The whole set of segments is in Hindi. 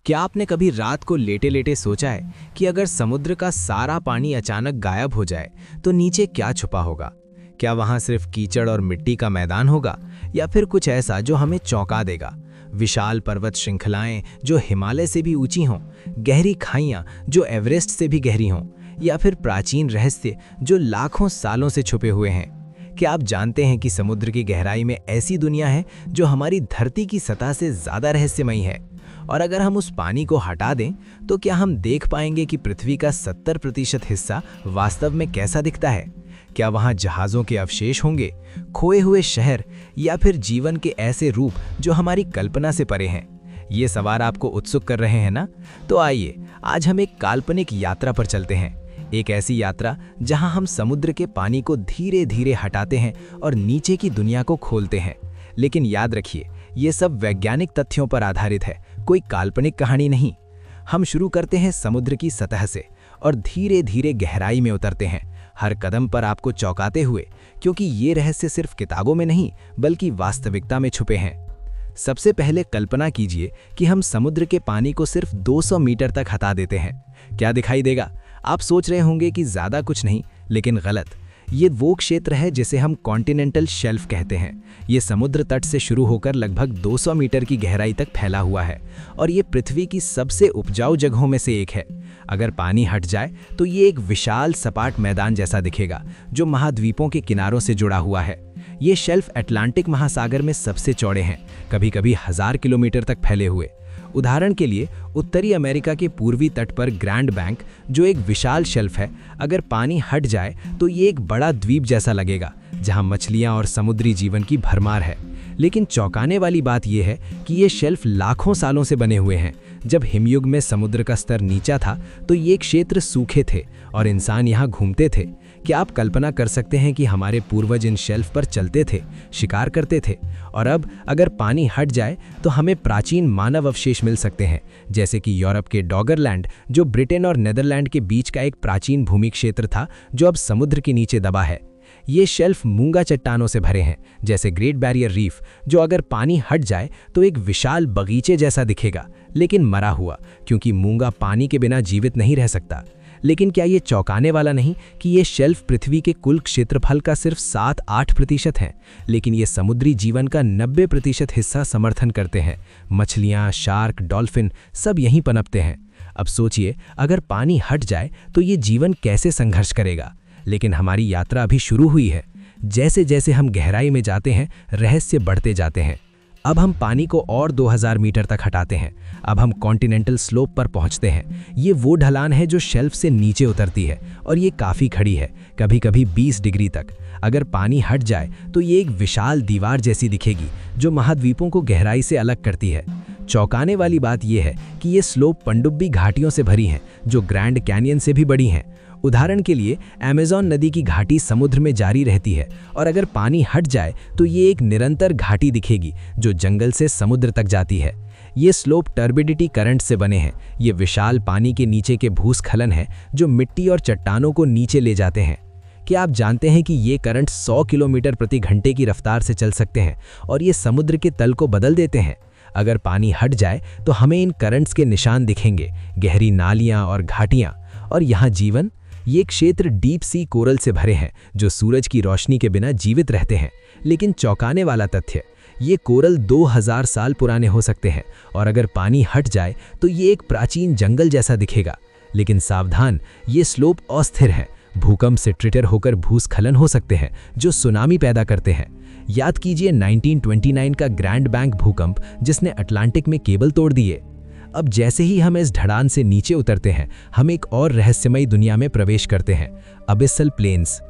क्या आपने कभी रात को लेटे लेटे सोचा है कि अगर समुद्र का सारा पानी अचानक गायब हो जाए तो नीचे क्या छुपा होगा? क्या वहां सिर्फ कीचड़ और मिट्टी का मैदान होगा, या फिर कुछ ऐसा जो हमें चौंका देगा? विशाल पर्वत श्रृंखलाएं जो हिमालय से भी ऊंची हों, गहरी खाइयां जो एवरेस्ट से भी गहरी हों, या फिर प्राचीन रहस्य जो लाखों सालों से छुपे हुए हैं? क्या आप जानते हैं कि समुद्र की गहराई में ऐसी दुनिया है जो हमारी धरती की सतह से ज्यादा रहस्यमयी है? और अगर हम उस पानी को हटा दें तो क्या हम देख पाएंगे कि पृथ्वी का 70% हिस्सा वास्तव में कैसा दिखता है? क्या वहां जहाज़ों के अवशेष होंगे, खोए हुए शहर, या फिर जीवन के ऐसे रूप जो हमारी कल्पना से परे हैं? ये सवाल आपको उत्सुक कर रहे हैं ना? तो आइए आज हम एक काल्पनिक यात्रा पर चलते हैं। एक ऐसी यात्रा जहां हम समुद्र के पानी को धीरे धीरे हटाते हैं और नीचे की दुनिया को खोलते हैं। लेकिन याद रखिए, ये सब वैज्ञानिक तथ्यों पर आधारित है, कोई काल्पनिक कहानी नहीं। हम शुरू करते हैं समुद्र की सतह से और धीरे धीरे गहराई में उतरते हैं, हर कदम पर आपको चौंकाते हुए, क्योंकि ये रहस्य सिर्फ किताबों में नहीं बल्कि वास्तविकता में छुपे हैं। सबसे पहले कल्पना कीजिए कि हम समुद्र के पानी को सिर्फ 200 मीटर तक हटा देते हैं। क्या दिखाई देगा? आप सोच रहे होंगे कि ज़्यादा कुछ नहीं, लेकिन गलत। ये वो क्षेत्र है जिसे हम कॉन्टिनेंटल शेल्फ कहते हैं। ये समुद्र तट से शुरू होकर लगभग 200 मीटर की गहराई तक फैला हुआ है और ये पृथ्वी की सबसे उपजाऊ जगहों में से एक है। अगर पानी हट जाए तो ये एक विशाल सपाट मैदान जैसा दिखेगा जो महाद्वीपों के किनारों से जुड़ा हुआ है। ये शेल्फ अटलांटिक महासागर में सबसे चौड़े हैं, कभी कभी 1000 किलोमीटर तक फैले हुए। उदाहरण के लिए उत्तरी अमेरिका के पूर्वी तट पर ग्रैंड बैंक, जो एक विशाल शेल्फ है, अगर पानी हट जाए तो ये एक बड़ा द्वीप जैसा लगेगा जहां मछलियां और समुद्री जीवन की भरमार है। लेकिन चौंकाने वाली बात यह है कि ये शेल्फ लाखों सालों से बने हुए हैं। जब हिमयुग में समुद्र का स्तर नीचा था तो ये क्षेत्र सूखे थे और इंसान यहाँ घूमते थे। क्या आप कल्पना कर सकते हैं कि हमारे पूर्वज इन शेल्फ पर चलते थे, शिकार करते थे? और अब अगर पानी हट जाए तो हमें प्राचीन मानव अवशेष मिल सकते हैं, जैसे कि यूरोप के डॉगरलैंड, जो ब्रिटेन और नेदरलैंड के बीच का एक प्राचीन भूमि क्षेत्र था जो अब समुद्र के नीचे दबा है। ये शेल्फ मूंगा चट्टानों से भरे हैं, जैसे ग्रेट बैरियर रीफ, जो अगर पानी हट जाए तो एक विशाल बगीचे जैसा दिखेगा, लेकिन मरा हुआ, क्योंकि मूंगा पानी के बिना जीवित नहीं रह सकता। लेकिन क्या ये चौंकाने वाला नहीं कि ये शेल्फ पृथ्वी के कुल क्षेत्रफल का सिर्फ 7-8% है, लेकिन ये समुद्री जीवन का 90% हिस्सा समर्थन करते हैं। मछलियाँ, शार्क, डॉल्फिन सब यहीं पनपते हैं। अब सोचिए, अगर पानी हट जाए तो ये जीवन कैसे संघर्ष करेगा? लेकिन हमारी यात्रा अभी शुरू हुई है। जैसे जैसे हम गहराई में जाते हैं, रहस्य बढ़ते जाते हैं। अब हम पानी को और 2000 मीटर तक हटाते हैं। अब हम कॉन्टिनेंटल स्लोप पर पहुंचते हैं। ये वो ढलान है जो शेल्फ से नीचे उतरती है और ये काफ़ी खड़ी है, कभी कभी 20 डिग्री तक। अगर पानी हट जाए तो ये एक विशाल दीवार जैसी दिखेगी जो महाद्वीपों को गहराई से अलग करती है। चौंकाने वाली बात यह है कि ये स्लोप पनडुब्बी घाटियों से भरी हैं जो ग्रैंड कैनियन से भी बड़ी हैं। उदाहरण के लिए अमेज़न नदी की घाटी समुद्र में जारी रहती है और अगर पानी हट जाए तो ये एक निरंतर घाटी दिखेगी जो जंगल से समुद्र तक जाती है। ये स्लोप टर्बिडिटी करंट से बने हैं। ये विशाल पानी के नीचे के भूस्खलन हैं जो मिट्टी और चट्टानों को नीचे ले जाते हैं। क्या आप जानते हैं कि ये करंट 100 किलोमीटर प्रति घंटे की रफ्तार से चल सकते हैं और ये समुद्र के तल को बदल देते हैं? अगर पानी हट जाए तो हमें इन करंट्स के निशान दिखेंगे, गहरी नालियाँ और घाटियाँ। और यहाँ जीवन, ये क्षेत्र डीप सी कोरल से भरे हैं जो सूरज की रोशनी के बिना जीवित रहते हैं। लेकिन चौंकाने वाला तथ्य, ये कोरल 2000 साल पुराने हो सकते हैं और अगर पानी हट जाए तो ये एक प्राचीन जंगल जैसा दिखेगा। लेकिन सावधान, ये स्लोप अस्थिर हैं। भूकंप से ट्रिगर होकर भूस्खलन हो सकते हैं जो सुनामी पैदा करते हैं। याद कीजिए 1929 का ग्रैंड बैंक भूकंप, जिसने अटलांटिक में केबल तोड़ दिए। अब जैसे ही हम इस ढलान से नीचे उतरते हैं, हम एक और रहस्यमयी दुनिया में प्रवेश करते हैं, अबिसल प्लेन्स।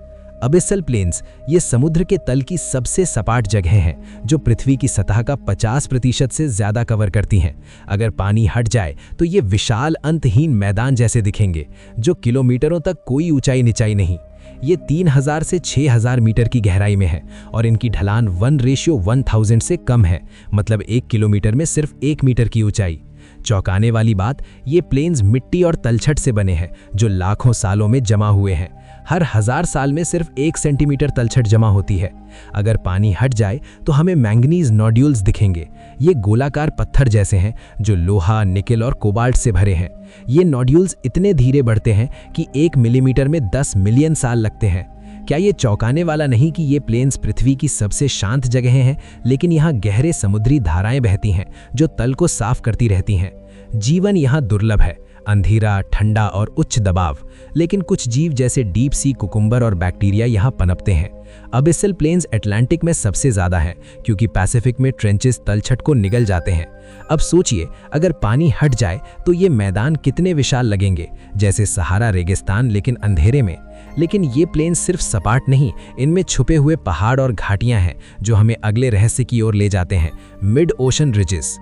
अबिसल प्लेन्स ये समुद्र के तल की सबसे सपाट जगह हैं जो पृथ्वी की सतह का 50% से ज़्यादा कवर करती हैं। अगर पानी हट जाए तो ये विशाल अंतहीन मैदान जैसे दिखेंगे जो किलोमीटरों तक कोई ऊंचाई निचाई नहीं। ये 3000 से 6000 मीटर की गहराई में है और इनकी ढलान 1:1000 से कम है, मतलब 1 किलोमीटर में सिर्फ 1 मीटर की ऊंचाई। चौंकाने वाली बात, ये प्लेन्स मिट्टी और तलछट से बने हैं जो लाखों सालों में जमा हुए हैं। हर 1000 साल में सिर्फ 1 सेंटीमीटर तलछट जमा होती है। अगर पानी हट जाए तो हमें मैंगनीज नोड्यूल्स दिखेंगे। ये गोलाकार पत्थर जैसे हैं जो लोहा, निकेल और कोबाल्ट से भरे हैं। ये नोड्यूल्स इतने धीरे बढ़ते हैं कि 1 मिलीमीटर में 10 मिलियन साल लगते हैं। क्या ये चौंकाने वाला नहीं कि ये प्लेन्स पृथ्वी की सबसे शांत जगहें हैं, लेकिन यहाँ गहरे समुद्री धाराएं बहती हैं जो तल को साफ करती रहती हैं। जीवन यहाँ दुर्लभ है, अंधेरा, ठंडा और उच्च दबाव, लेकिन कुछ जीव जैसे डीप सी कुकुम्बर और बैक्टीरिया यहाँ पनपते हैं। अबिसल प्लेन्स अटलांटिक में सबसे ज़्यादा हैं क्योंकि पैसिफिक में ट्रेंचेस तलछट को निगल जाते हैं। अब सोचिए, अगर पानी हट जाए तो ये मैदान कितने विशाल लगेंगे, जैसे सहारा रेगिस्तान लेकिन अंधेरे में। लेकिन ये प्लेन्स सिर्फ सपाट नहीं, इनमें छुपे हुए पहाड़ और घाटियां हैं जो हमें अगले रहस्य की ओर ले जाते हैं, mid ocean ridges.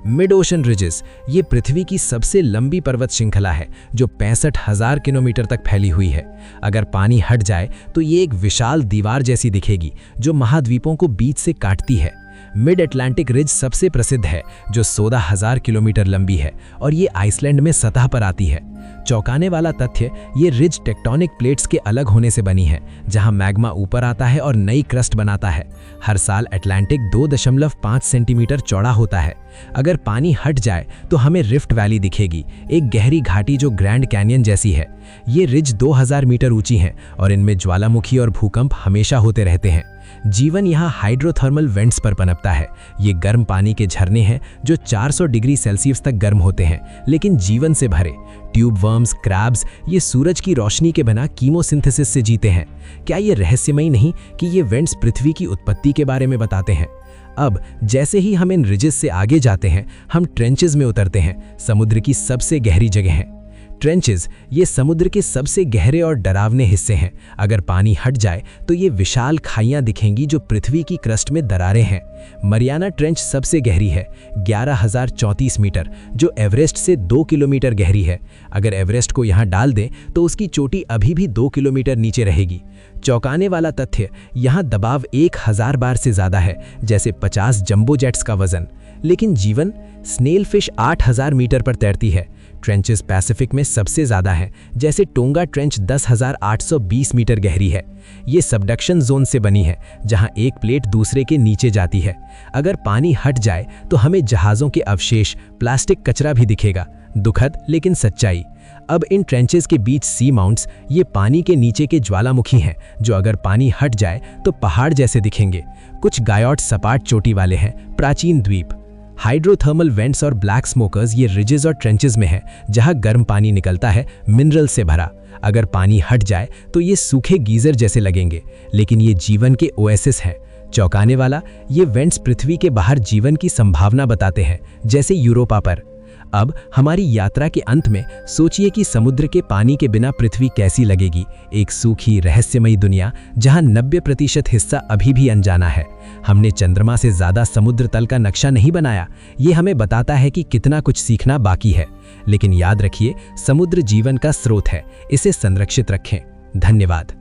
Mid ocean ridges ये पृथ्वी की सबसे लंबी पर्वत श्रृंखला है जो 65,000 किलोमीटर तक फैली हुई है। अगर पानी हट जाए तो ये एक विशाल दीवार जैसी दिखेगी जो महाद्वीपों को बीच से काटती है। मिड अटलांटिक रिज सबसे प्रसिद्ध है जो 16,000 किलोमीटर लंबी है और ये आइसलैंड में सतह पर आती है। चौंकाने वाला तथ्य, ये रिज टेक्टोनिक प्लेट्स के अलग होने से बनी है, जहां मैग्मा ऊपर आता है और नई क्रस्ट बनाता है। हर साल अटलांटिक 2.5 सेंटीमीटर चौड़ा होता है। अगर पानी हट जाए तो हमें रिफ्ट वैली दिखेगी, एक गहरी घाटी जो ग्रैंड कैनियन जैसी है। ये रिज 2000 मीटर ऊंची हैं और इनमें ज्वालामुखी और भूकंप हमेशा होते रहते हैं। जीवन यहाँ हाइड्रोथर्मल वेंट्स पर पनपता है। ये गर्म पानी के झरने हैं जो 400 डिग्री सेल्सियस तक गर्म होते हैं, लेकिन जीवन से भरे। ट्यूब वर्म्स, क्रैब्स, ये सूरज की रोशनी के बिना कीमोसिंथेसिस से जीते हैं। क्या ये रहस्यमयी नहीं कि ये वेंट्स पृथ्वी की उत्पत्ति के बारे में बताते हैं? अब जैसे ही हम इन रिजेस से आगे जाते हैं, हम ट्रेंचेस में उतरते हैं, समुद्र की सबसे गहरी जगह हैं। ट्रेंचेस ये समुद्र के सबसे गहरे और डरावने हिस्से हैं। अगर पानी हट जाए तो ये विशाल खाइयां दिखेंगी जो पृथ्वी की क्रस्ट में दरारें हैं। मरियाना ट्रेंच सबसे गहरी है, 11,034 मीटर, जो एवरेस्ट से 2 किलोमीटर गहरी है। अगर एवरेस्ट को यहाँ डाल दें तो उसकी चोटी अभी भी 2 किलोमीटर नीचे रहेगी। चौंकाने वाला तथ्य, यहाँ दबाव 1000 बार से ज़्यादा है, जैसे 50 जंबो जेट्स का वजन। लेकिन जीवन, स्नेल फिश 8000 मीटर पर तैरती है। ट्रेंचेस पैसिफिक में सबसे ज़्यादा हैं, जैसे टोंगा ट्रेंच 10,820 मीटर गहरी है। ये सबडक्शन जोन से बनी है, जहां एक प्लेट दूसरे के नीचे जाती है। अगर पानी हट जाए तो हमें जहाज़ों के अवशेष, प्लास्टिक कचरा भी दिखेगा। दुखद लेकिन सच्चाई। अब इन ट्रेंचेस के बीच सी माउंट्स, ये पानी के नीचे के ज्वालामुखी हैं जो अगर पानी हट जाए तो पहाड़ जैसे दिखेंगे। कुछ गायोट सपाट चोटी वाले हैं, प्राचीन द्वीप। हाइड्रोथर्मल वेंट्स और ब्लैक स्मोकर्स ये रिजेस और ट्रेंचेस में हैं, जहां गर्म पानी निकलता है, मिनरल से भरा। अगर पानी हट जाए तो ये सूखे गीजर जैसे लगेंगे, लेकिन ये जीवन के ओएसिस हैं। चौंकाने वाला, ये वेंट्स पृथ्वी के बाहर जीवन की संभावना बताते हैं, जैसे यूरोपा पर। अब हमारी यात्रा के अंत में सोचिए कि समुद्र के पानी के बिना पृथ्वी कैसी लगेगी। एक सूखी, रहस्यमयी दुनिया जहां 90% हिस्सा अभी भी अनजाना है। हमने चंद्रमा से ज्यादा समुद्र तल का नक्शा नहीं बनाया। ये हमें बताता है कि कितना कुछ सीखना बाकी है। लेकिन याद रखिए, समुद्र जीवन का स्रोत है, इसे संरक्षित रखें। धन्यवाद।